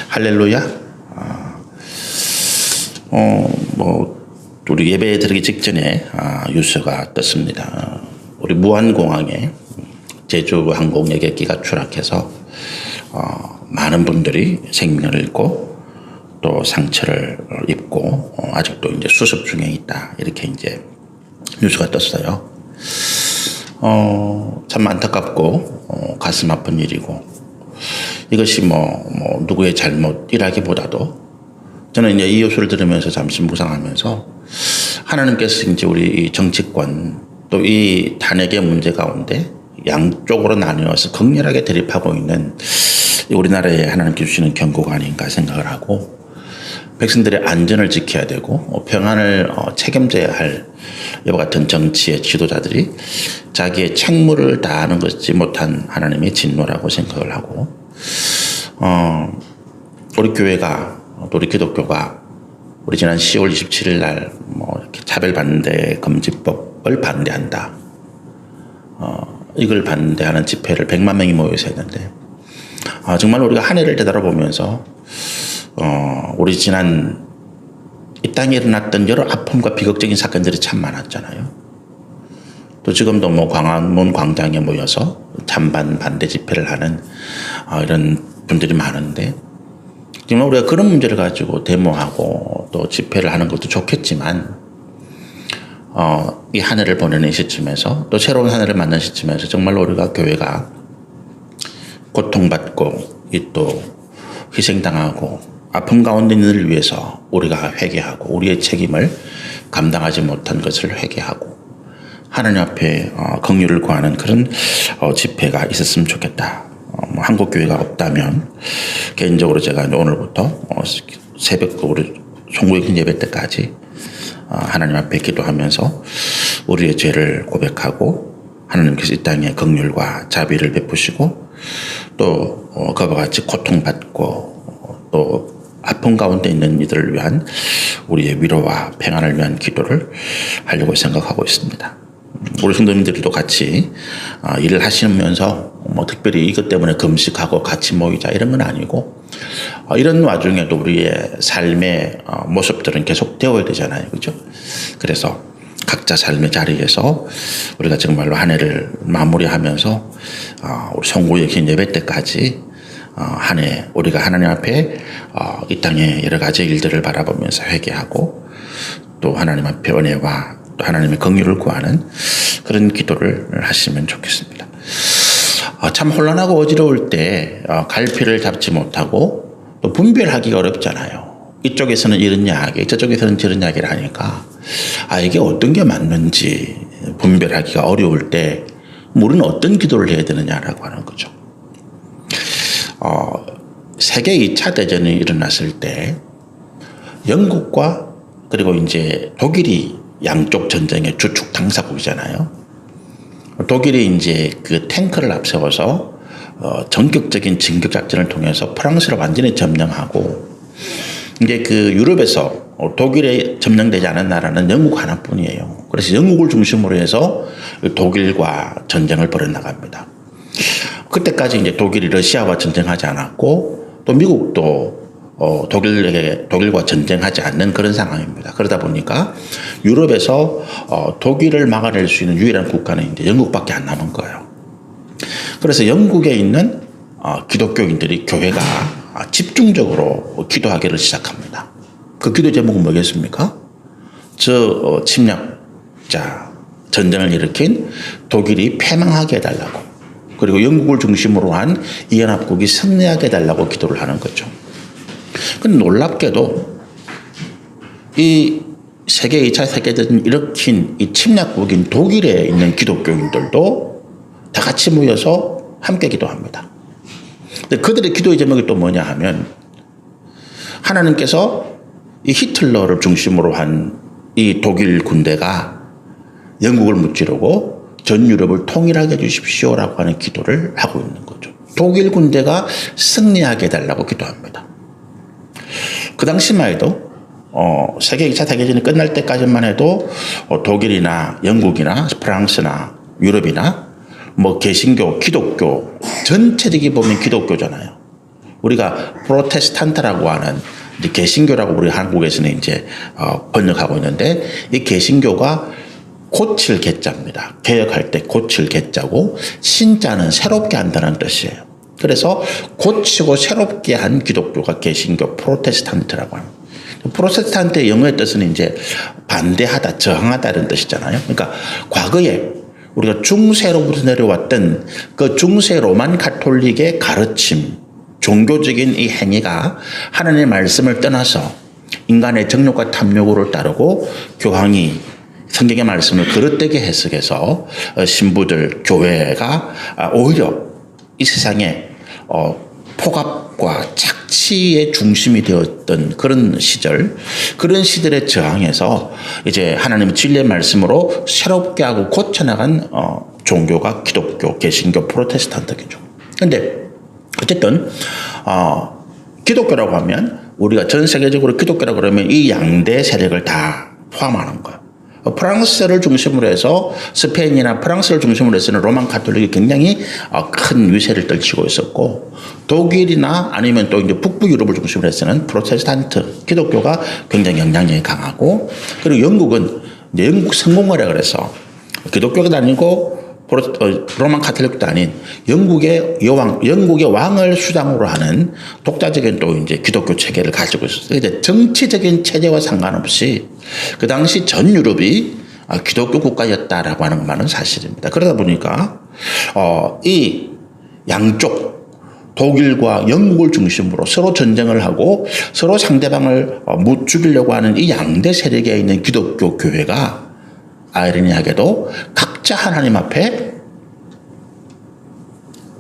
할렐루야. 우리 예배 드리기 직전에 뉴스가 떴습니다. 우리 무안공항에 제주항공 여객기가 추락해서 많은 분들이 생명을 잃고 또 상처를 입고 아직도 이제 수습 중에 있다. 이렇게 이제 뉴스가 떴어요. 참 안타깝고 가슴 아픈 일이고, 이것이 누구의 잘못이라기보다도 저는 이제 이 뉴스를 들으면서 잠시 묵상하면서 하나님께서 이제 우리 정치권 또 이 탄핵의 문제 가운데 양쪽으로 나뉘어서 격렬하게 대립하고 있는 우리나라에 하나님께 주시는 경고가 아닌가 생각을 하고, 백성들의 안전을 지켜야 되고 평안을 책임져야 할 이와 같은 정치의 지도자들이 자기의 책무를 다하는 것이 못한 하나님의 진노라고 생각을 하고, 우리 교회가 또 우리 기독교가 우리 지난 10월 27일 날 이렇게 차별반대 금지법을 반대한다. 이걸 반대하는 집회를 100만 명이 모여서 했는데, 정말 우리가 한 해를 되돌아보면서 우리 지난 이 땅에 일어났던 여러 아픔과 비극적인 사건들이 참 많았잖아요. 또 지금도 광화문 광장에 모여서 찬반 반대 집회를 하는 이런 분들이 많은데, 정말 우리가 그런 문제를 가지고 데모하고 또 집회를 하는 것도 좋겠지만, 이 한 해를 보내는 시점에서 또 새로운 한 해를 맞는 시점에서 정말로 우리가 교회가 고통받고 또 희생당하고 아픔 가운데 있는 이들을 위해서 우리가 회개하고 우리의 책임을 감당하지 못한 것을 회개하고 하나님 앞에 긍휼을 구하는 그런 집회가 있었으면 좋겠다. 한국 교회가 없다면 개인적으로 제가 오늘부터 새벽 우리 송구의 예배 때까지 하나님 앞에 기도하면서 우리의 죄를 고백하고 하나님께서 이 땅에 긍휼과 자비를 베푸시고 또 그와 같이 고통받고 또 아픔 가운데 있는 이들을 위한 우리의 위로와 평안을 위한 기도를 하려고 생각하고 있습니다. 우리 성도님들도 같이 일을 하시면서 특별히 이것 때문에 금식하고 같이 모이자 이런 건 아니고, 이런 와중에도 우리의 삶의 모습들은 계속 되어야 되잖아요. 그죠? 그래서 각자 삶의 자리에서 우리가 정말로 한 해를 마무리하면서 우리 송구의 긴 예배 때까지 한 해 우리가 하나님 앞에 이 땅의 여러 가지 일들을 바라보면서 회개하고 또 하나님 앞에 은혜와 또 하나님의 긍휼을 구하는 그런 기도를 하시면 좋겠습니다. 참 혼란하고 어지러울 때 갈피를 잡지 못하고 또 분별하기가 어렵잖아요. 이쪽에서는 이런 이야기, 저쪽에서는 저런 이야기를 하니까 이게 어떤 게 맞는지 분별하기가 어려울 때 우리는 어떤 기도를 해야 되느냐라고 하는 거죠. 세계 2차 대전이 일어났을 때 영국과 그리고 이제 독일이 양쪽 전쟁의 주축 당사국이잖아요. 독일이 이제 그 탱크를 앞세워서 전격적인 진격 작전을 통해서 프랑스를 완전히 점령하고, 이제 그 유럽에서 독일에 점령되지 않은 나라는 영국 하나뿐이에요. 그래서 영국을 중심으로 해서 독일과 전쟁을 벌여 나갑니다. 그때까지 이제 독일이 러시아와 전쟁하지 않았고 또 미국도 독일과 전쟁하지 않는 그런 상황입니다. 그러다 보니까 유럽에서 독일을 막아낼 수 있는 유일한 국가는 이제 영국밖에 안 남은 거예요. 그래서 영국에 있는 기독교인들이 교회가 집중적으로 기도하기를 시작합니다. 그 기도 제목은 뭐겠습니까? 침략자 전쟁을 일으킨 독일이 패망하게 해달라고, 그리고 영국을 중심으로 한 이 연합국이 승리하게 해달라고 기도를 하는 거죠. 근데 놀랍게도 이 세계 2차 세계대전을 일으킨 이 침략국인 독일에 있는 기독교인들도 다 같이 모여서 함께 기도합니다. 근데 그들의 기도의 제목이 또 뭐냐 하면, 하나님께서 이 히틀러를 중심으로 한 이 독일 군대가 영국을 무찌르고 전 유럽을 통일하게 해주십시오라고 하는 기도를 하고 있는 거죠. 독일 군대가 승리하게 해달라고 기도합니다. 그 당시만 해도 세계 2차 대전이 끝날 때까지만 해도 독일이나 영국이나 프랑스나 유럽이나 개신교, 기독교 전체적이 보면 기독교잖아요. 우리가 프로테스탄트라고 하는 이제 개신교라고 우리 한국에서는 이제 번역하고 있는데 이 개신교가 고칠 개자입니다. 개혁할 때 고칠 개자고 신자는 새롭게 한다는 뜻이에요. 그래서 고치고 새롭게 한 기독교가 개신교 프로테스탄트라고 합니다. 프로테스탄트의 영어의 뜻은 이제 반대하다, 저항하다 이런 뜻이잖아요. 그러니까 과거에 우리가 중세로부터 내려왔던 그 중세 로만 가톨릭의 가르침, 종교적인 이 행위가 하나님의 말씀을 떠나서 인간의 정욕과 탐욕을 따르고 교황이 성경의 말씀을 그릇되게 해석해서 신부들, 교회가 오히려 이 세상에 폭압과 착취의 중심이 되었던 그런 시절, 그런 시절에 저항해서 이제 하나님의 진리의 말씀으로 새롭게 하고 고쳐나간 종교가 기독교, 개신교, 프로테스탄트교죠. 그런데 어쨌든 기독교라고 하면 우리가 전 세계적으로 기독교라고 그러면 이 양대 세력을 다 포함하는 거예요. 프랑스를 중심으로 해서 스페인이나 프랑스를 중심으로 해서는 로만 가톨릭이 굉장히 큰 위세를 떨치고 있었고 독일이나 아니면 또 이제 북부 유럽을 중심으로 해서는 프로테스탄트 기독교가 굉장히 영향력이 강하고 그리고 영국은 이제 영국 성공회라 그래서 기독교가 아니고 로만 가톨릭도 아닌 영국의 여왕, 영국의 왕을 수장으로 하는 독자적인 또 이제 기독교 체계를 가지고 있었어요. 이제 정치적인 체제와 상관없이 그 당시 전 유럽이 기독교 국가였다라고 하는 것만은 사실입니다. 그러다 보니까 이 양쪽 독일과 영국을 중심으로 서로 전쟁을 하고 서로 상대방을 못 죽이려고 하는 이 양대 세력에 있는 기독교 교회가 아이러니하게도 각자 하나님 앞에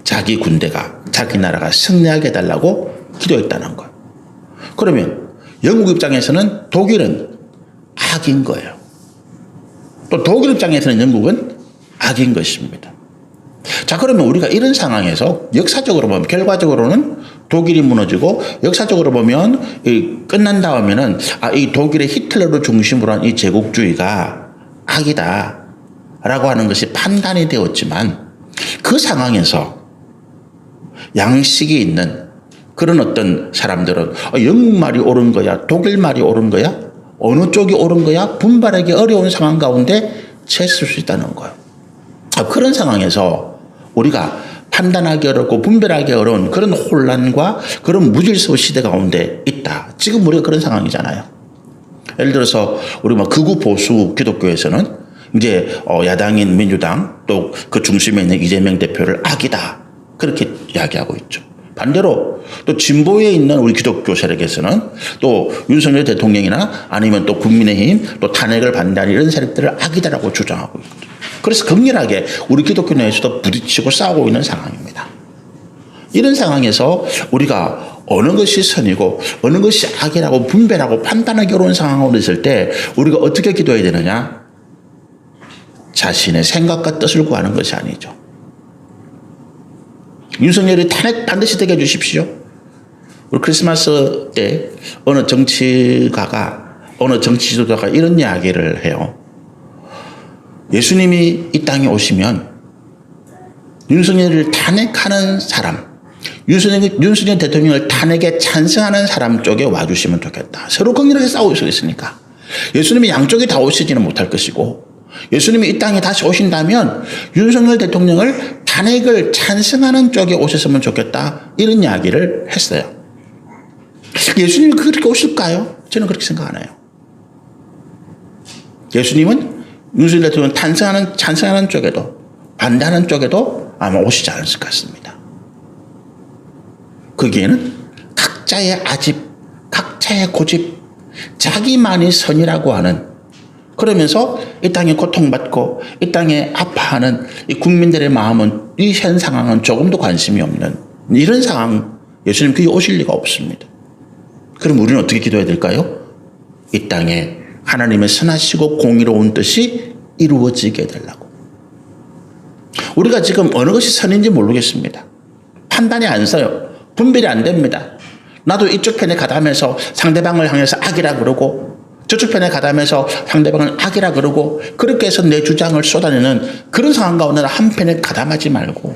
자기 군대가 자기 나라가 승리하게 해달라고 기도했다는 거예요. 그러면 영국 입장에서는 독일은 악인 거예요. 또 독일 입장에서는 영국은 악인 것입니다. 자, 그러면 우리가 이런 상황에서 역사적으로 보면 결과적으로는 독일이 무너지고 역사적으로 보면 끝난 다음에는 이 독일의 히틀러를 중심으로 한 이 제국주의가 악이다 라고 하는 것이 판단이 되었지만 그 상황에서 양식이 있는 그런 어떤 사람들은 영국 말이 옳은 거야 독일 말이 옳은 거야 어느 쪽이 옳은 거야 분발하기 어려운 상황 가운데 채쓸 수 있다는 거예요. 그런 상황에서 우리가 판단하기 어렵고 분별하기 어려운 그런 혼란과 그런 무질서 시대 가운데 있다. 지금 우리가 그런 상황이잖아요. 예를 들어서 우리 극우 보수 기독교에서는 이제 야당인 민주당 또 그 중심에 있는 이재명 대표를 악이다 그렇게 이야기하고 있죠. 반대로 또 진보에 있는 우리 기독교 세력에서는 또 윤석열 대통령이나 아니면 또 국민의힘 또 탄핵을 반대하는 이런 세력들을 악이다라고 주장하고 있죠. 그래서 격렬하게 우리 기독교 내에서도 부딪히고 싸우고 있는 상황입니다. 이런 상황에서 우리가 어느 것이 선이고 어느 것이 악이라고 분별하고 판단하기 어려운 상황으로 있을 때 우리가 어떻게 기도해야 되느냐? 자신의 생각과 뜻을 구하는 것이 아니죠. 윤석열이 탄핵 반드시 되게 해주십시오. 우리 크리스마스 때 어느 정치가가 어느 정치 지도자가 이런 이야기를 해요. 예수님이 이 땅에 오시면 윤석열을 탄핵하는 사람 윤석열 대통령을 탄핵에 찬성하는 사람 쪽에 와주시면 좋겠다. 서로 격렬하게 싸우고 있으니까. 예수님이 양쪽에 다 오시지는 못할 것이고 예수님이 이 땅에 다시 오신다면 윤석열 대통령을 탄핵을 찬성하는 쪽에 오셨으면 좋겠다. 이런 이야기를 했어요. 예수님이 그렇게 오실까요? 저는 그렇게 생각 안 해요. 예수님은 윤석열 대통령을 찬성하는 쪽에도 반대하는 쪽에도 아마 오시지 않을 것 같습니다. 거기에는 각자의 아집, 각자의 고집, 자기만이 선이라고 하는 그러면서 이 땅에 고통받고 이 땅에 아파하는 이 국민들의 마음은 이 현 상황은 조금도 관심이 없는 이런 상황 예수님 그게 오실 리가 없습니다. 그럼 우리는 어떻게 기도해야 될까요? 이 땅에 하나님의 선하시고 공의로운 뜻이 이루어지게 해달라고. 우리가 지금 어느 것이 선인지 모르겠습니다. 판단이 안 서요. 분별이 안 됩니다. 나도 이쪽 편에 가담해서 상대방을 향해서 악이라 그러고 저쪽 편에 가담해서 상대방을 악이라 그러고 그렇게 해서 내 주장을 쏟아내는 그런 상황 가운데 한 편에 가담하지 말고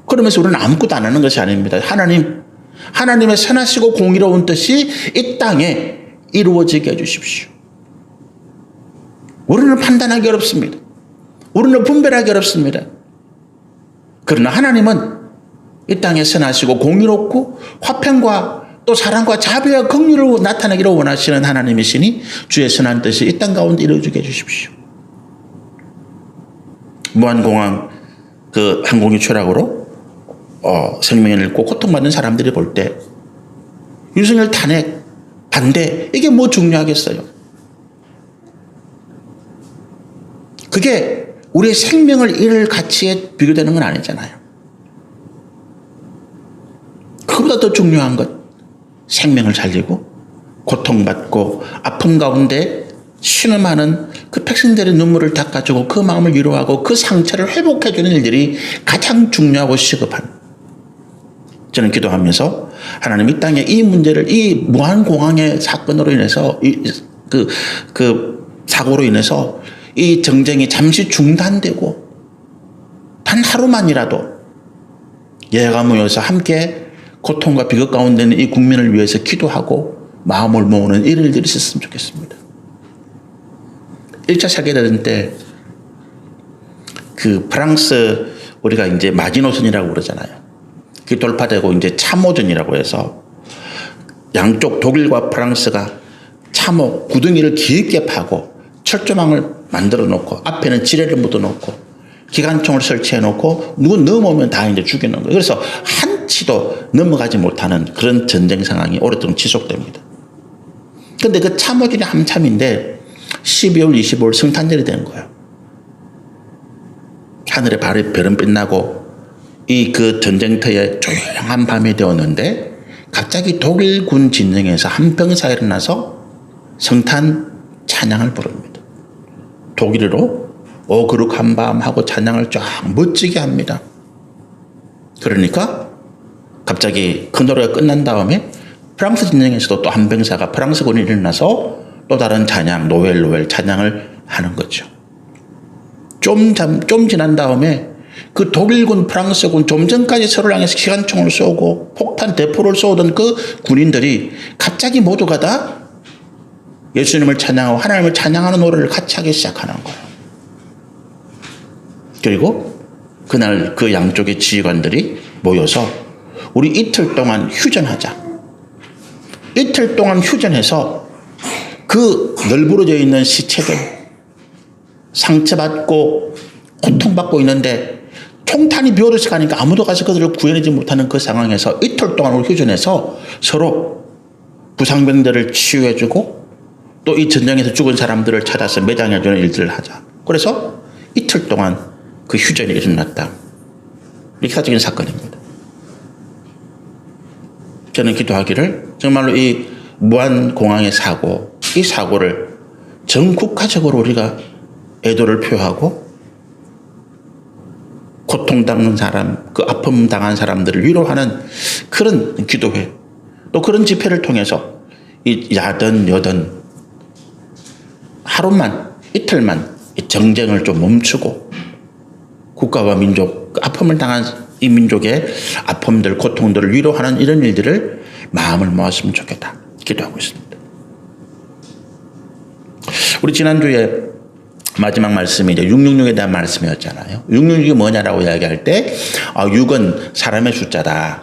그러면서 우리는 아무것도 안 하는 것이 아닙니다. 하나님의 선하시고 공의로운 뜻이 이 땅에 이루어지게 해주십시오. 우리는 판단하기 어렵습니다. 우리는 분별하기 어렵습니다. 그러나 하나님은 이 땅에 선하시고 공의롭고 화평과 또 사랑과 자비와 긍휼을 나타내기를 원하시는 하나님이시니 주의 선한 뜻이 이 땅 가운데 이루어지게 해주십시오. 무한공항 그 항공기 추락으로 생명을 잃고 고통받는 사람들이 볼 때 윤석열 탄핵 반대 이게 뭐 중요하겠어요? 그게 우리의 생명을 잃을 가치에 비교되는 건 아니잖아요. 그보다 더 중요한 것 생명을 살리고 고통받고 아픔 가운데 신음하는 그 백성들의 눈물을 닦아주고 그 마음을 위로하고 그 상처를 회복해주는 일들이 가장 중요하고 시급한, 저는 기도하면서 하나님 이 땅에 이 문제를 이 무한공항의 사건으로 인해서 그 사고로 인해서 이 정쟁이 잠시 중단되고 단 하루만이라도 예가 모여서 함께 고통과 비극 가운데 있는 이 국민을 위해서 기도하고 마음을 모으는 일들이 있었으면 좋겠습니다. 1차 세계대전 때 그 프랑스 우리가 이제 마지노선이라고 그러잖아요. 그게 돌파되고 이제 참호전이라고 해서 양쪽 독일과 프랑스가 참호 구덩이를 깊게 파고 철조망을 만들어 놓고 앞에는 지뢰를 묻어 놓고 기관총을 설치해 놓고 누구 넘어오면 다 이제 죽이는 거예요. 그래서 한치도 넘어가지 못하는 그런 전쟁 상황이 오랫동안 지속됩니다. 그런데 그 참호전이 한참인데 12월 25일 성탄절이 된 거예요. 하늘에 별은 빛나고 이 그 전쟁터에 조용한 밤이 되었는데 갑자기 독일군 진영에서 한 병사가 일어나서 성탄 찬양을 부릅니다. 독일어로 오 거룩한 밤 하고 찬양을 쫙 멋지게 합니다. 그러니까 갑자기 그 노래가 끝난 다음에 프랑스 진영에서도 또 한 병사가 프랑스군이 일어나서 또 다른 찬양 노엘 찬양을 하는 거죠. 좀 지난 다음에 그 독일군 프랑스군 좀 전까지 서로를 향해서 기관총을 쏘고 폭탄 대포를 쏘던 그 군인들이 갑자기 모두가 다 예수님을 찬양하고 하나님을 찬양하는 노래를 같이 하기 시작하는 거예요. 그리고 그날 그 양쪽의 지휘관들이 모여서 우리 이틀 동안 휴전하자. 이틀 동안 휴전해서 그 널브러져 있는 시체들, 상처받고 고통받고 있는데 총탄이 비어들어서 가니까 아무도 가서 그들을 구해내지 못하는 그 상황에서 이틀 동안 우리 휴전해서 서로 부상병들을 치유해주고 또 이 전쟁에서 죽은 사람들을 찾아서 매장해주는 일들을 하자. 그래서 이틀 동안 그 휴전이 일어났다. 역사적인 사건입니다. 저는 기도하기를 정말로 이 무한공항의 사고, 이 사고를 전 국가적으로 우리가 애도를 표하고 고통당한 사람, 그 아픔 당한 사람들을 위로하는 그런 기도회, 또 그런 집회를 통해서 이 야든 여든 하루만, 이틀만 이 정쟁을 좀 멈추고 국가와 민족, 그 아픔을 당한 이 민족의 아픔들, 고통들을 위로하는 이런 일들을 마음을 모았으면 좋겠다. 기도하고 있습니다. 우리 지난주에 마지막 말씀이 이제 666에 대한 말씀이었잖아요. 666이 뭐냐라고 이야기할 때 6은 사람의 숫자다.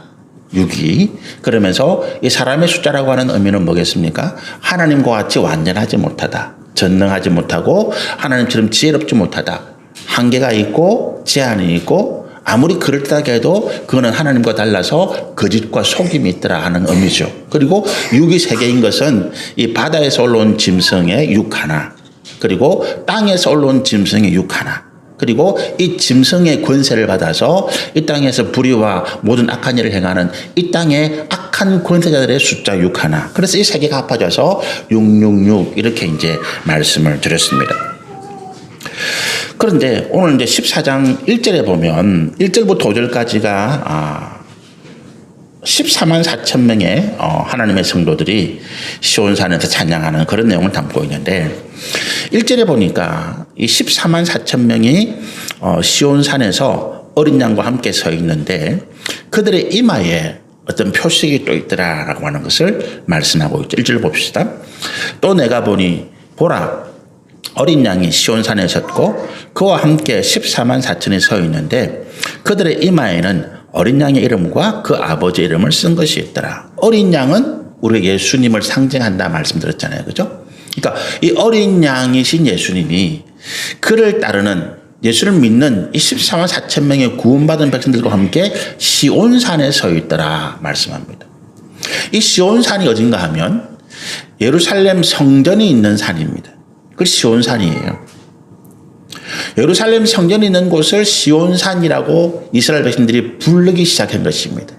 6이. 그러면서 이 사람의 숫자라고 하는 의미는 뭐겠습니까? 하나님과 같이 완전하지 못하다. 전능하지 못하고 하나님처럼 지혜롭지 못하다. 한계가 있고 제한이 있고 아무리 그럴듯하게 해도 그거는 하나님과 달라서 거짓과 속임이 있더라 하는 의미죠. 그리고 6이 3개인 것은 이 바다에서 올라온 짐승의 6 하나, 그리고 땅에서 올라온 짐승의 6 하나, 그리고 이 짐승의 권세를 받아서 이 땅에서 불의와 모든 악한 일을 행하는 이 땅의 악한 권세자들의 숫자 6 하나. 그래서 이 3개가 합쳐져서 666 이렇게 이제 말씀을 드렸습니다. 그런데 오늘 이제 14장 1절에 보면 1절부터 5절까지가 14만 4천 명의 하나님의 성도들이 시온산에서 찬양하는 그런 내용을 담고 있는데 1절에 보니까 이 14만 4천 명이 시온산에서 어린 양과 함께 서 있는데 그들의 이마에 어떤 표식이 또 있더라라고 하는 것을 말씀하고 있죠. 1절 봅시다. 또 내가 보니 보라 어린 양이 시온산에 섰고 그와 함께 14만 4천이 서 있는데 그들의 이마에는 어린 양의 이름과 그 아버지 이름을 쓴 것이 있더라. 어린 양은 우리 예수님을 상징한다 말씀드렸잖아요. 그죠? 그러니까 이 어린 양이신 예수님이 그를 따르는 예수를 믿는 이 14만 4천 명의 구원받은 백성들과 함께 시온산에 서 있더라 말씀합니다. 이 시온산이 어딘가 하면 예루살렘 성전이 있는 산입니다. 그 시온산이에요. 예루살렘 성전이 있는 곳을 시온산이라고 이스라엘 백성들이 부르기 시작한 것입니다.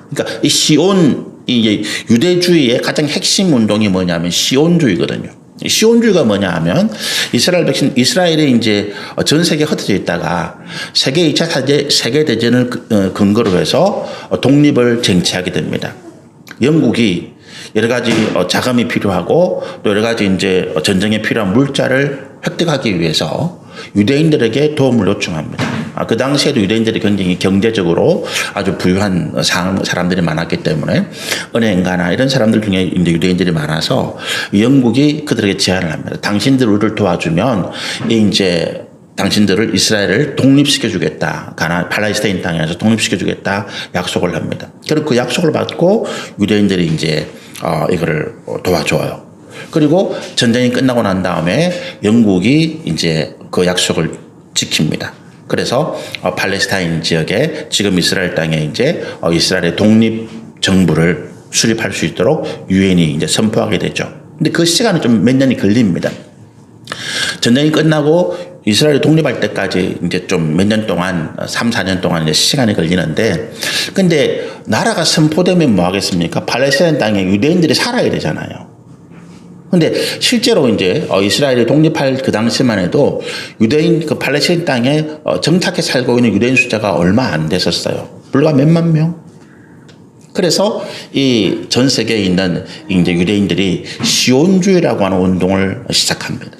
그러니까 이 시온이 유대주의의 가장 핵심 운동이 뭐냐면 시온주의거든요. 시온주의가 뭐냐 하면 이스라엘이 이제 전 세계에 흩어져 있다가 세계 2차 세계대전을 근거로 해서 독립을 쟁취하게 됩니다. 영국이 여러 가지 자금이 필요하고 또 여러 가지 이제 전쟁에 필요한 물자를 획득하기 위해서 유대인들에게 도움을 요청합니다. 그 당시에도 유대인들이 굉장히 경제적으로 아주 부유한 사람들이 많았기 때문에 은행가나 이런 사람들 중에 이제 유대인들이 많아서 영국이 그들에게 제안을 합니다. 당신들 우리를 도와주면 이제 당신들을 이스라엘을 독립시켜주겠다. 팔레스타인 땅에서 독립시켜주겠다. 약속을 합니다. 그리고 그 약속을 받고 유대인들이 이제 이거를 도와줘요. 그리고 전쟁이 끝나고 난 다음에 영국이 이제 그 약속을 지킵니다. 그래서 팔레스타인 지역에 지금 이스라엘 땅에 이제 이스라엘의 독립 정부를 수립할 수 있도록 유엔이 이제 선포하게 되죠. 근데 그 시간은 좀 몇 년이 걸립니다. 전쟁이 끝나고 이스라엘이 독립할 때까지 이제 좀 몇 년 동안 3, 4년 동안 이제 시간이 걸리는데 근데 나라가 선포되면 뭐 하겠습니까? 팔레스타인 땅에 유대인들이 살아야 되잖아요. 근데 실제로 이제 이스라엘이 독립할 그 당시만 해도 유대인 그 팔레스타인 땅에 정착해 살고 있는 유대인 숫자가 얼마 안 됐었어요. 불과 몇만 명. 그래서 이 전 세계에 있는 이제 유대인들이 시온주의라고 하는 운동을 시작합니다.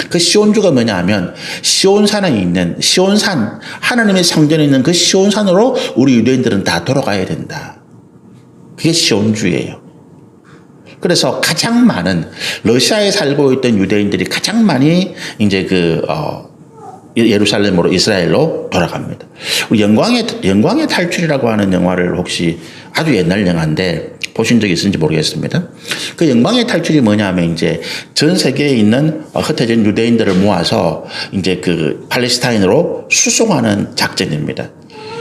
그 시온주가 뭐냐 하면 시온산에 있는 시온산 하나님의 성전에 있는 그 시온산으로 우리 유대인들은 다 돌아가야 된다. 그게 시온주의예요. 그래서 가장 많은 러시아에 살고 있던 유대인들이 가장 많이 이제 예루살렘으로 이스라엘로 돌아갑니다. 우리 영광의 탈출이라고 하는 영화를 혹시 아주 옛날 영화인데 보신 적이 있는지 모르겠습니다. 그 영광의 탈출이 뭐냐면 이제 전 세계에 있는 흩어진 유대인들을 모아서 이제 그 팔레스타인으로 수송하는 작전입니다.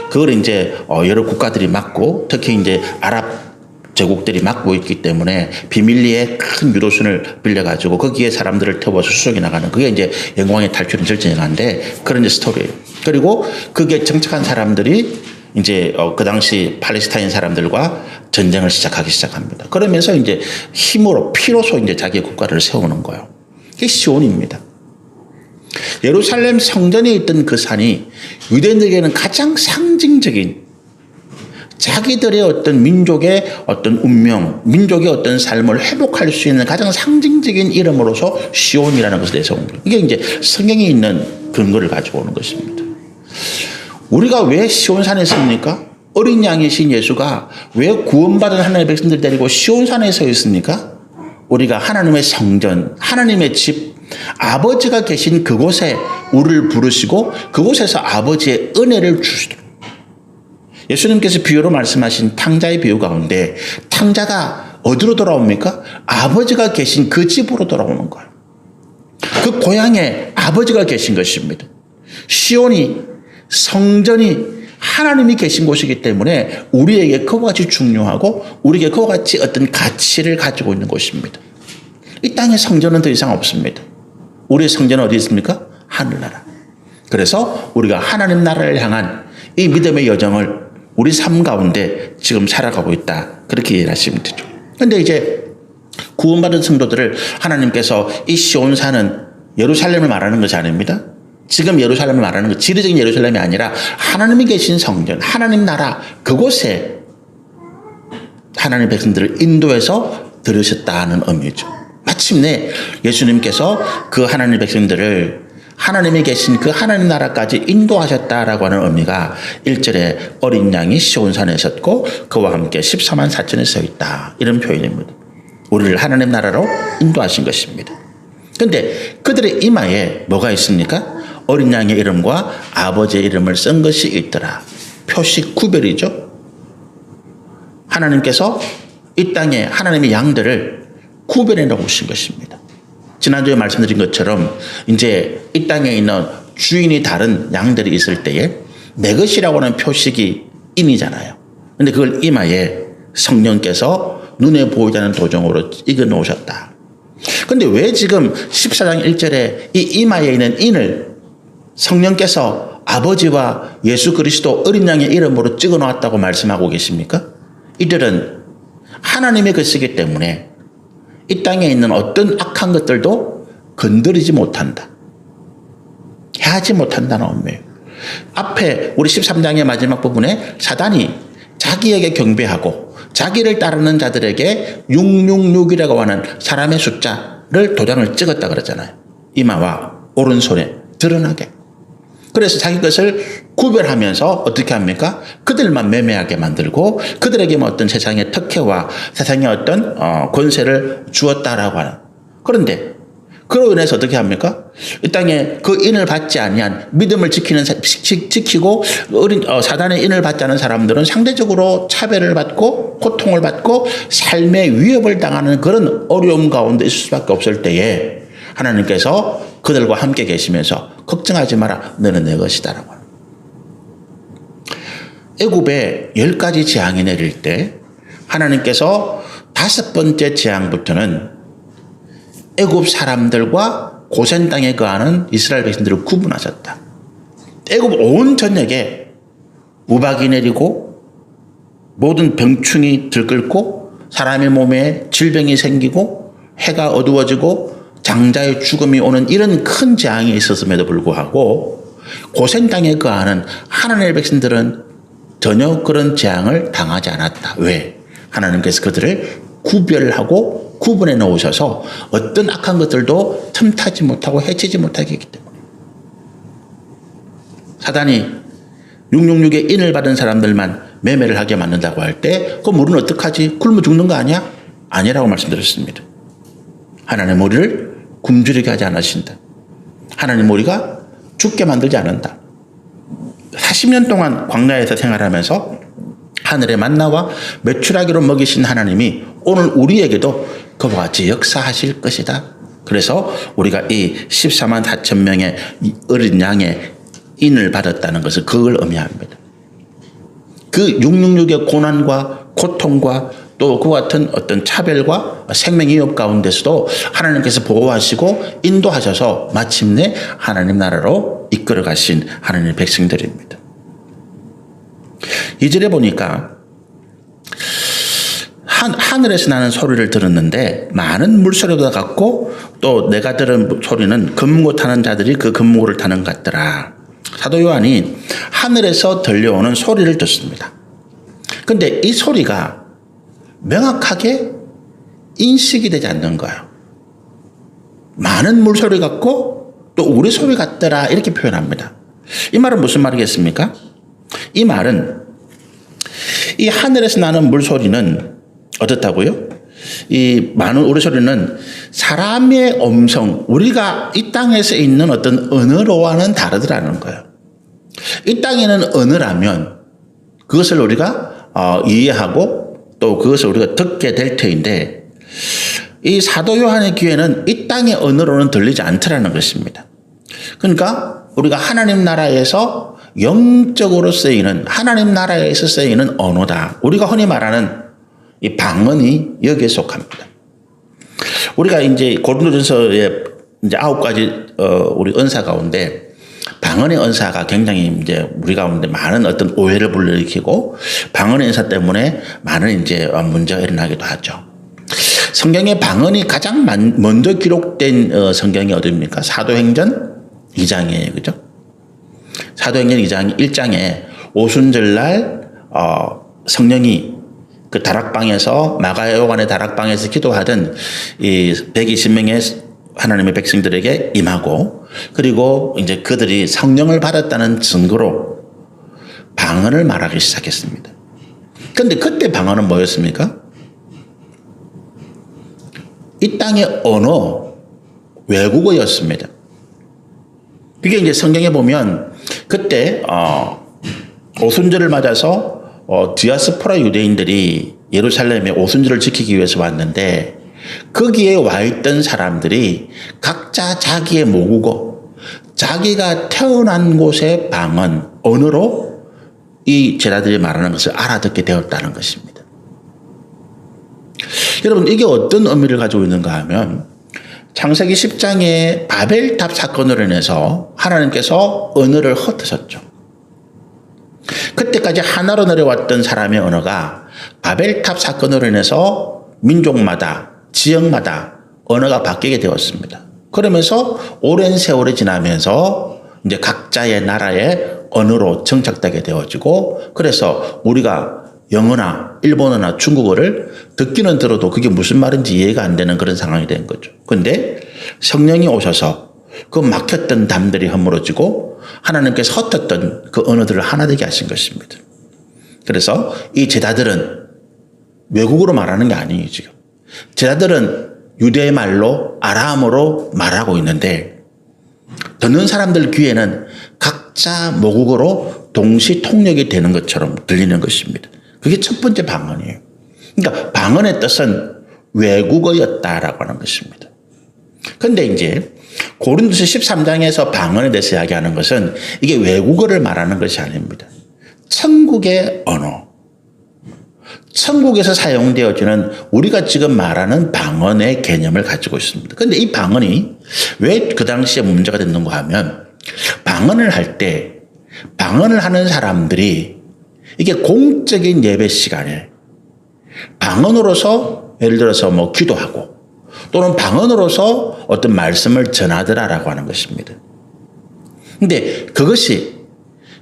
그걸 이제 여러 국가들이 막고 특히 이제 아랍 제국들이 막고 있기 때문에 비밀리에 큰 유도선을 빌려가지고 거기에 사람들을 태워서 수송해 나가는 그게 이제 영광의 탈출인 절전 영화인데 그런 이제 스토리예요. 그리고 그게 정착한 사람들이 이제 그 당시 팔레스타인 사람들과 전쟁을 시작합니다. 그러면서 이제 힘으로 피로서 이제 자기의 국가를 세우는 거예요. 이게 시온입니다. 예루살렘 성전에 있던 그 산이 유대인들에게는 가장 상징적인 자기들의 어떤 민족의 어떤 운명, 민족의 어떤 삶을 회복할 수 있는 가장 상징적인 이름으로서 시온이라는 것을 내세운 거예요. 이게 이제 성경에 있는 근거를 가지고 오는 것입니다. 우리가 왜 시온산에 있습니까? 어린 양이신 예수가 왜 구원받은 하나님의 백성들 데리고 시온산에 서 있습니까? 우리가 하나님의 성전, 하나님의 집, 아버지가 계신 그곳에 우리를 부르시고 그곳에서 아버지의 은혜를 주시도록 예수님께서 비유로 말씀하신 탕자의 비유 가운데 탕자가 어디로 돌아옵니까? 아버지가 계신 그 집으로 돌아오는 거예요. 그 고향에 아버지가 계신 것입니다. 시온이 성전이 하나님이 계신 곳이기 때문에 우리에게 그와 같이 중요하고 우리에게 그와 같이 어떤 가치를 가지고 있는 곳입니다. 이 땅에 성전은 더 이상 없습니다. 우리의 성전은 어디 있습니까? 하늘나라. 그래서 우리가 하나님 나라를 향한 이 믿음의 여정을 우리 삶 가운데 지금 살아가고 있다. 그렇게 이해를 하시면 되죠. 그런데 이제 구원받은 성도들을 하나님께서 이 시온산은 예루살렘을 말하는 것이 아닙니다. 지금 예루살렘을 말하는 것, 지리적인 예루살렘이 아니라 하나님이 계신 성전, 하나님 나라 그곳에 하나님의 백성들을 인도해서 들으셨다는 의미죠. 마침내 예수님께서 그 하나님의 백성들을 하나님이 계신 그 하나님 나라까지 인도하셨다라고 하는 의미가 1절에 어린 양이 시온산에 섰고 그와 함께 14만 4천에 서 있다. 이런 표현입니다. 우리를 하나님 나라로 인도하신 것입니다. 그런데 그들의 이마에 뭐가 있습니까? 어린 양의 이름과 아버지의 이름을 쓴 것이 있더라. 표식 구별이죠. 하나님께서 이 땅에 하나님의 양들을 구별해 놓으신 것입니다. 지난주에 말씀드린 것처럼 이제 이 땅에 있는 주인이 다른 양들이 있을 때에 내 것이라고 하는 표식이 인이잖아요. 그런데 그걸 이마에 성령께서 눈에 보이지 않는 도정으로 익어 놓으셨다. 그런데 왜 지금 14장 1절에 이 이마에 있는 인을 성령께서 아버지와 예수 그리스도 어린 양의 이름으로 찍어 놓았다고 말씀하고 계십니까? 이들은 하나님의 것이기 때문에 이 땅에 있는 어떤 악한 것들도 건드리지 못한다. 해하지 못한다는 의미예요. 앞에 우리 13장의 마지막 부분에 사단이 자기에게 경배하고 자기를 따르는 자들에게 666이라고 하는 사람의 숫자를 도장을 찍었다 그랬잖아요. 이마와 오른손에 드러나게. 그래서 자기 것을 구별하면서 어떻게 합니까? 그들만 매매하게 만들고 그들에게 어떤 세상의 특혜와 세상의 어떤 권세를 주었다라고 하는. 그런데 그로 인해서 어떻게 합니까? 이 땅에 그 인을 받지 아니한 믿음을 지키고 사단의 인을 받지 않은 사람들은 상대적으로 차별을 받고 고통을 받고 삶의 위협을 당하는 그런 어려움 가운데 있을 수밖에 없을 때에 하나님께서 그들과 함께 계시면서 걱정하지 마라. 너는 내 것이다라고 합니다. 애굽에 10가지 재앙이 내릴 때 하나님께서 5번째 재앙부터는 애굽 사람들과 고센 땅에 거하는 이스라엘 백성들을 구분하셨다. 애굽 온 전역에 우박이 내리고 모든 병충이 들끓고 사람의 몸에 질병이 생기고 해가 어두워지고 장자의 죽음이 오는 이런 큰 재앙이 있었음에도 불구하고 고센 땅에 거하는 하나님의 백성들은 전혀 그런 재앙을 당하지 않았다. 왜? 하나님께서 그들을 구별하고 구분해 놓으셔서 어떤 악한 것들도 틈타지 못하고 해치지 못하게 했기 때문에. 사단이 666의 인을 받은 사람들만 매매를 하게 만든다고 할 때 그럼 우리는 어떡하지? 굶어 죽는 거 아니야? 아니라고 말씀드렸습니다. 하나님 우리를 굶주리게 하지 않으신다. 하나님 우리가 죽게 만들지 않는다. 40년 동안 광야에서 생활하면서 하늘의 만나와 메추라기로 먹이신 하나님이 오늘 우리에게도 그와 같이 역사하실 것이다. 그래서 우리가 이 14만 4천 명의 어린 양의 인을 받았다는 것을 그걸 의미합니다. 그 666의 고난과 고통과 또 그와 같은 어떤 차별과 생명 위협 가운데서도 하나님께서 보호하시고 인도하셔서 마침내 하나님 나라로 이끌어 가신 하나님의 백성들입니다. 2절에 보니까 하늘에서 나는 소리를 들었는데 많은 물소리가 같고 또 내가 들은 소리는 금고 타는 자들이 그 금고를 타는 것 같더라. 사도 요한이 하늘에서 들려오는 소리를 듣습니다. 그런데 이 소리가 명확하게 인식이 되지 않는 거예요. 많은 물소리 같고 또 우리 소리 같더라 이렇게 표현합니다. 이 말은 무슨 말이겠습니까? 이 말은 이 하늘에서 나는 물소리는 어떻다고요? 이 많은 우리 소리는 사람의 음성, 우리가 이 땅에서 있는 어떤 언어로와는 다르더라는 거예요. 이 땅에는 언어라면 그것을 우리가 이해하고 또 그것을 우리가 듣게 될 터인데 이 사도 요한의 귀에는 이 땅의 언어로는 들리지 않더라는 것입니다. 그러니까 우리가 하나님 나라에서 영적으로 쓰이는 하나님 나라에서 쓰이는 언어다. 우리가 흔히 말하는 이 방언이 여기에 속합니다. 우리가 이제 고린도전서에 이제 9가지 우리 은사 가운데 방언의 은사가 굉장히 이제 우리 가운데 많은 어떤 오해를 불러일으키고 방언의 은사 때문에 많은 이제 문제가 일어나기도 하죠. 성경에 방언이 가장 먼저 기록된 성경이 어디입니까? 사도행전 2장이에요. 그죠? 사도행전 1장에 오순절날 성령이 그 다락방에서 마가요한의 다락방에서 기도하던 이 120명의 하나님의 백성들에게 임하고 그리고 이제 그들이 성령을 받았다는 증거로 방언을 말하기 시작했습니다. 그런데 그때 방언은 뭐였습니까? 이 땅의 언어, 외국어였습니다. 그게 이제 성경에 보면 그때 오순절을 맞아서 디아스포라 유대인들이 예루살렘에 오순절을 지키기 위해서 왔는데 거기에 와 있던 사람들이 각자 자기의 모국어, 자기가 태어난 곳의 방언, 언어로 이 제자들이 말하는 것을 알아듣게 되었다는 것입니다. 여러분, 이게 어떤 의미를 가지고 있는가 하면 창세기 10장의 바벨탑 사건으로 인해서 하나님께서 언어를 흩으셨죠. 그때까지 하나로 내려왔던 사람의 언어가 바벨탑 사건으로 인해서 민족마다 지역마다 언어가 바뀌게 되었습니다. 그러면서 오랜 세월이 지나면서 이제 각자의 나라의 언어로 정착되게 되어지고 그래서 우리가 영어나 일본어나 중국어를 듣기는 들어도 그게 무슨 말인지 이해가 안 되는 그런 상황이 된 거죠. 그런데 성령이 오셔서 그 막혔던 담들이 허물어지고 하나님께서 흩었던 그 언어들을 하나 되게 하신 것입니다. 그래서 이 제자들은 외국어로 말하는 게 아니에요, 지금. 제자들은 유대의 말로 아람어로 말하고 있는데 듣는 사람들 귀에는 각자 모국어로 동시 통역이 되는 것처럼 들리는 것입니다. 그게 첫 번째 방언이에요. 그러니까 방언의 뜻은 외국어였다라고 하는 것입니다. 그런데 이제 고린도서 13장에서 방언에 대해서 이야기하는 것은 이게 외국어를 말하는 것이 아닙니다. 천국의 언어. 천국에서 사용되어지는 우리가 지금 말하는 방언의 개념을 가지고 있습니다. 그런데 이 방언이 왜 그 당시에 문제가 됐는가 하면 방언을 할 때 방언을 하는 사람들이 이게 공적인 예배 시간에 방언으로서 예를 들어서 뭐 기도하고 또는 방언으로서 어떤 말씀을 전하더라라고 하는 것입니다. 근데 그것이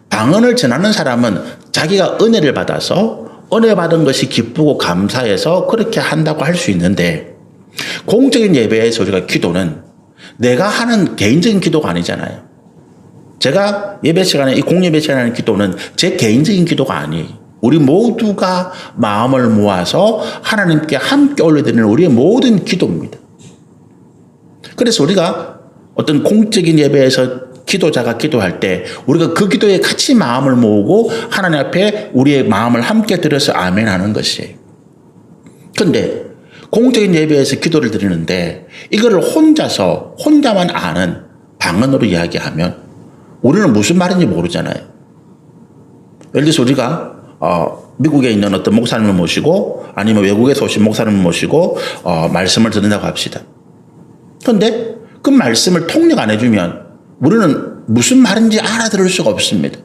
방언을 전하는 사람은 자기가 은혜를 받아서 은혜 받은 것이 기쁘고 감사해서 그렇게 한다고 할 수 있는데 공적인 예배에서 우리가 기도는 내가 하는 개인적인 기도가 아니잖아요. 제가 예배 시간에 이 공예배 시간에 하는 기도는 제 개인적인 기도가 아니에요. 우리 모두가 마음을 모아서 하나님께 함께 올려드리는 우리의 모든 기도입니다. 그래서 우리가 어떤 공적인 예배에서 기도자가 기도할 때 우리가 그 기도에 같이 마음을 모으고 하나님 앞에 우리의 마음을 함께 들여서 아멘 하는 것이에요. 그런데 공적인 예배에서 기도를 드리는데 이거를 혼자만 아는 방언으로 이야기하면 우리는 무슨 말인지 모르잖아요. 예를 들어서 우리가 미국에 있는 어떤 목사님을 모시고 아니면 외국에서 오신 목사님을 모시고 말씀을 듣는다고 합시다. 그런데 그 말씀을 통역 안 해주면 우리는 무슨 말인지 알아들을 수가 없습니다.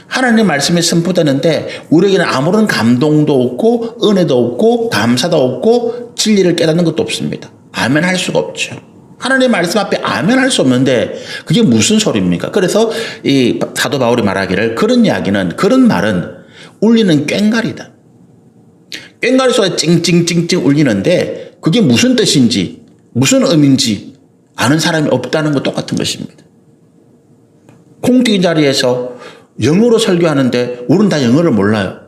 하나님의 말씀이 선포되는데 우리에게는 아무런 감동도 없고 은혜도 없고 감사도 없고 진리를 깨닫는 것도 없습니다. 아멘 할 수가 없죠. 하나님의 말씀 앞에 아멘 할 수 없는데 그게 무슨 소리입니까? 그래서 이 사도 바울이 말하기를 그런 말은 울리는 꽹과리다. 꽹과리 소리가 찡찡찡찡 울리는데 그게 무슨 뜻인지 무슨 의미인지 아는 사람이 없다는 것 똑같은 것입니다. 공적인 자리에서 영어로 설교하는데 우리는 다 영어를 몰라요.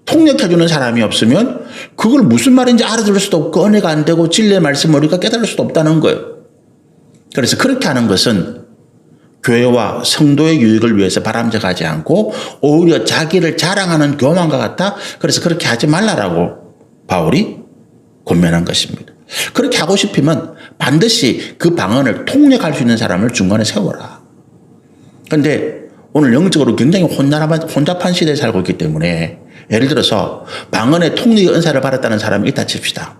통역해주는 사람이 없으면 그걸 무슨 말인지 알아들을 수도 없고 은혜가 안 되고 진리의 말씀을 우리가 깨달을 수도 없다는 거예요. 그래서 그렇게 하는 것은 교회와 성도의 유익을 위해서 바람직하지 않고 오히려 자기를 자랑하는 교만과 같다. 그래서 그렇게 하지 말라라고 바울이 권면한 것입니다. 그렇게 하고 싶으면 반드시 그 방언을 통역할 수 있는 사람을 중간에 세워라. 그런데 오늘 영적으로 굉장히 혼잡한 시대에 살고 있기 때문에 예를 들어서 방언의 통역의 은사를 받았다는 사람이 있다 칩시다.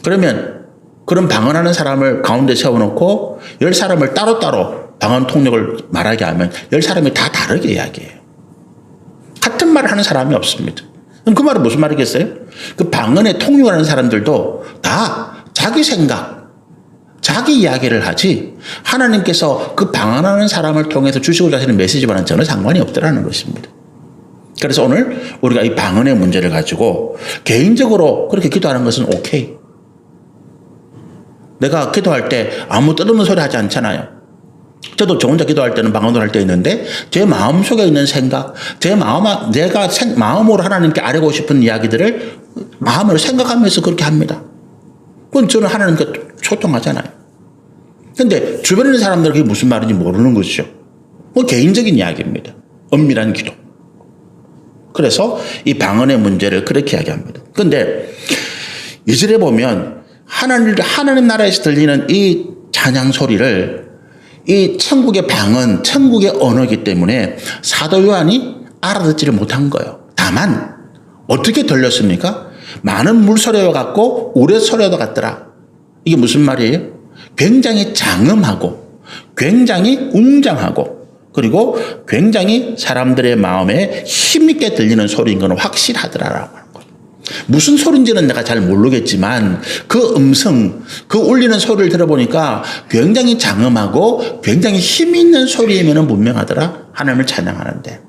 그러면 그런 방언하는 사람을 가운데 세워놓고 10사람을 따로따로 방언 통역을 말하게 하면 10사람이 다 다르게 이야기해요. 같은 말을 하는 사람이 없습니다. 그럼 그 말은 무슨 말이겠어요? 그 방언의 통역을 하는 사람들도 다 자기 생각, 자기 이야기를 하지 하나님께서 그 방언하는 사람을 통해서 주시고자 하시는 메시지와는 전혀 상관이 없더라는 것입니다. 그래서 오늘 우리가 이 방언의 문제를 가지고 개인적으로 그렇게 기도하는 것은 오케이. 내가 기도할 때 아무 뜻없는 소리 하지 않잖아요. 저도 저 혼자 기도할 때는 방언을 할 때 있는데 제 마음속에 있는 생각, 내가 마음으로 하나님께 아뢰고 싶은 이야기들을 마음으로 생각하면서 그렇게 합니다. 그건 저는 하나님과 소통하잖아요. 근데 주변에 있는 사람들은 그게 무슨 말인지 모르는 것이죠. 개인적인 이야기입니다. 엄밀한 기도. 그래서 이 방언의 문제를 그렇게 이야기합니다. 근데 2절에 보면 하나님 나라에서 들리는 이 찬양 소리를 이 천국의 방언, 천국의 언어이기 때문에 사도 요한이 알아듣지를 못한 거예요. 다만 어떻게 들렸습니까? 많은 물소리와 같고 우레 소리와 같더라. 이게 무슨 말이에요? 굉장히 장음하고 굉장히 웅장하고 그리고 굉장히 사람들의 마음에 힘있게 들리는 소리인 건 확실하더라라고 하는 거예요. 무슨 소리인지는 내가 잘 모르겠지만 그 음성, 그 울리는 소리를 들어보니까 굉장히 장음하고 굉장히 힘있는 소리이면 분명하더라. 하나님을 찬양하는데.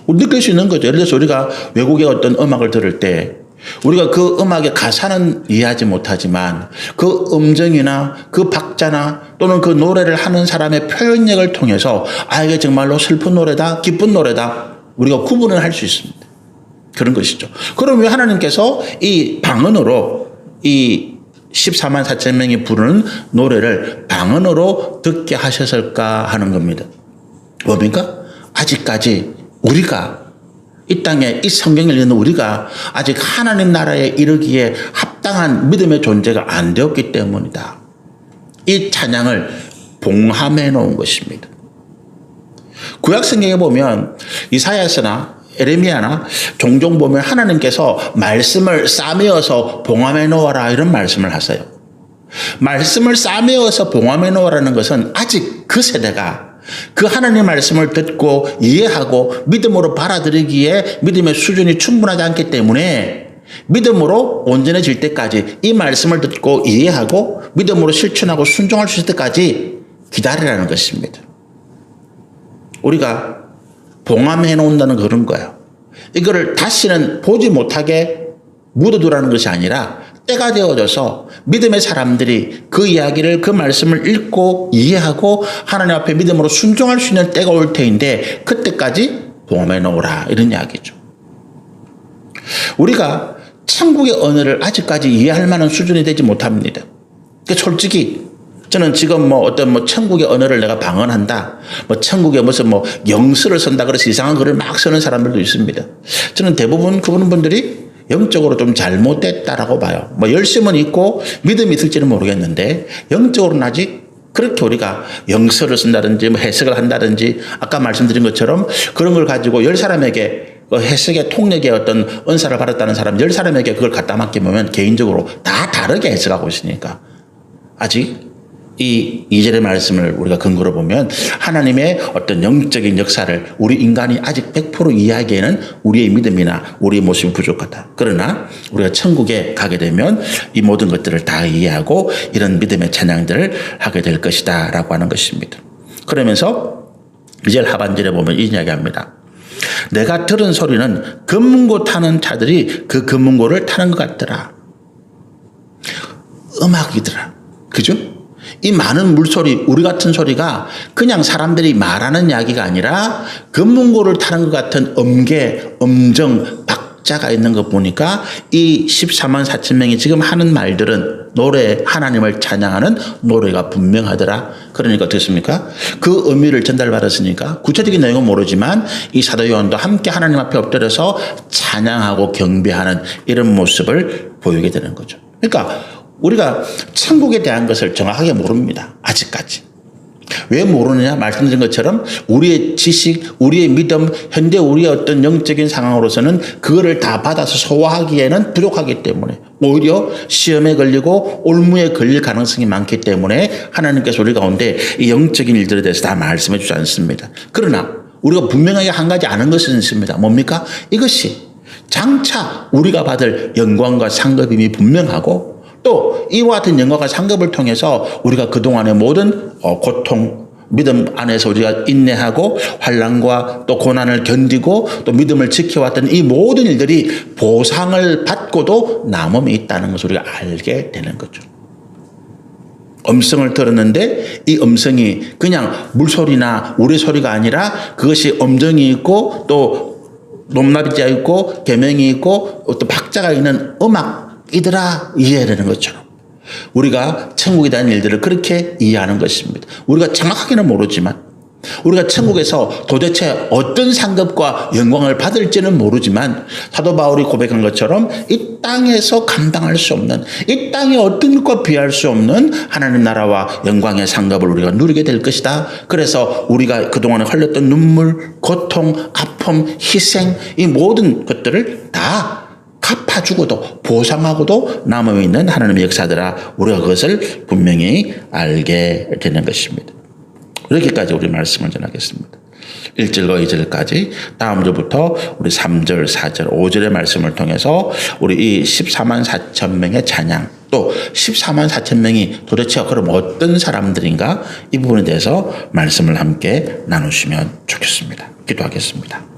느낄 수 있는 거죠. 예를 들어서 우리가 외국의 어떤 음악을 들을 때 우리가 그 음악의 가사는 이해하지 못하지만 그 음정이나 그 박자나 또는 그 노래를 하는 사람의 표현력을 통해서 이게 정말로 슬픈 노래다, 기쁜 노래다 우리가 구분을 할 수 있습니다. 그런 것이죠. 그럼 왜 하나님께서 이 방언으로 이 14만 4천 명이 부르는 노래를 방언으로 듣게 하셨을까 하는 겁니다. 뭡니까? 아직까지 우리가 이 땅에 이 성경을 읽는 우리가 아직 하나님 나라에 이르기에 합당한 믿음의 존재가 안 되었기 때문이다. 이 찬양을 봉함해 놓은 것입니다. 구약 성경에 보면 이사야서나 에레미야나 종종 보면 하나님께서 말씀을 싸매어서 봉함해 놓아라 이런 말씀을 하세요. 말씀을 싸매어서 봉함해 놓으라는 것은 아직 그 세대가 그 하나님의 말씀을 듣고 이해하고 믿음으로 받아들이기에 믿음의 수준이 충분하지 않기 때문에 믿음으로 온전해질 때까지 이 말씀을 듣고 이해하고 믿음으로 실천하고 순종할 수 있을 때까지 기다리라는 것입니다. 우리가 봉함해 놓는다는 그런 거예요. 이거를 다시는 보지 못하게 묻어두라는 것이 아니라 때가 되어져서 믿음의 사람들이 그 이야기를 그 말씀을 읽고 이해하고 하나님 앞에 믿음으로 순종할 수 있는 때가 올 테인데 그때까지 봉함해 놓으라 이런 이야기죠. 우리가 천국의 언어를 아직까지 이해할 만한 수준이 되지 못합니다. 솔직히 저는 지금 어떤 천국의 언어를 내가 방언한다. 천국에 무슨 영수를 쓴다. 그래서 이상한 글을 막 쓰는 사람들도 있습니다. 저는 대부분 그분들이 영적으로 좀 잘못됐다라고 봐요. 열심은 있고 믿음이 있을지는 모르겠는데 영적으로는 아직 그렇게 우리가 영서를 쓴다든지 해석을 한다든지 아까 말씀드린 것처럼 그런 걸 가지고 10사람에게 해석의 통역의 어떤 은사를 받았다는 사람 10사람에게 그걸 갖다 맡기면 개인적으로 다 다르게 해석하고 있으니까 아직 이 2절의 말씀을 우리가 근거로 보면 하나님의 어떤 영적인 역사를 우리 인간이 아직 100% 이해하기에는 우리의 믿음이나 우리의 모습이 부족하다. 그러나 우리가 천국에 가게 되면 이 모든 것들을 다 이해하고 이런 믿음의 찬양들을 하게 될 것이다 라고 하는 것입니다. 그러면서 2절 하반절에 보면 이 이야기합니다. 내가 들은 소리는 금문고 타는 자들이 그 금문고를 타는 것 같더라. 음악이더라. 그죠? 이 많은 물소리, 우리 같은 소리가 그냥 사람들이 말하는 이야기가 아니라 금문고를 타는 것 같은 음계, 음정, 박자가 있는 거 보니까 이 14만 4천 명이 지금 하는 말들은 노래, 하나님을 찬양하는 노래가 분명하더라. 그러니까 어떻습니까? 그 의미를 전달받았으니까 구체적인 내용은 모르지만 이 사도 요한도 함께 하나님 앞에 엎드려서 찬양하고 경배하는 이런 모습을 보이게 되는 거죠. 그러니까 우리가 천국에 대한 것을 정확하게 모릅니다. 아직까지. 왜 모르느냐? 말씀드린 것처럼 우리의 지식, 우리의 믿음, 현재 우리의 어떤 영적인 상황으로서는 그거를 다 받아서 소화하기에는 부족하기 때문에 오히려 시험에 걸리고 올무에 걸릴 가능성이 많기 때문에 하나님께서 우리 가운데 이 영적인 일들에 대해서 다 말씀해 주지 않습니다. 그러나 우리가 분명하게 한 가지 아는 것은 있습니다. 뭡니까? 이것이 장차 우리가 받을 영광과 상급임이 분명하고 또 이와 같은 영광과 상급을 통해서 우리가 그동안의 모든 고통, 믿음 안에서 우리가 인내하고 환난과 또 고난을 견디고 또 믿음을 지켜왔던 이 모든 일들이 보상을 받고도 남음이 있다는 것을 우리가 알게 되는 거죠. 음성을 들었는데 이 음성이 그냥 물소리나 우레소리가 아니라 그것이 음정이 있고 또 높낮이가 있고 계명이 있고 또 박자가 있는 음악이더라 이해해야 되는 것처럼 우리가 천국에 대한 일들을 그렇게 이해하는 것입니다. 우리가 정확하게는 모르지만 우리가 천국에서 도대체 어떤 상급과 영광을 받을지는 모르지만 사도 바울이 고백한 것처럼 이 땅에서 감당할 수 없는 이 땅의 어떤 것과 비할 수 없는 하나님 나라와 영광의 상급을 우리가 누리게 될 것이다. 그래서 우리가 그동안에 흘렸던 눈물, 고통, 아픔, 희생 이 모든 것들을 다 갚아주고도 보상하고도 남아있는 하나님의 역사들아 우리가 그것을 분명히 알게 되는 것입니다. 이렇게까지 우리 말씀을 전하겠습니다. 1절과 2절까지 다음 주부터 우리 3절, 4절, 5절의 말씀을 통해서 우리 이 14만 4천 명의 찬양 또 14만 4천 명이 도대체 그럼 어떤 사람들인가 이 부분에 대해서 말씀을 함께 나누시면 좋겠습니다. 기도하겠습니다.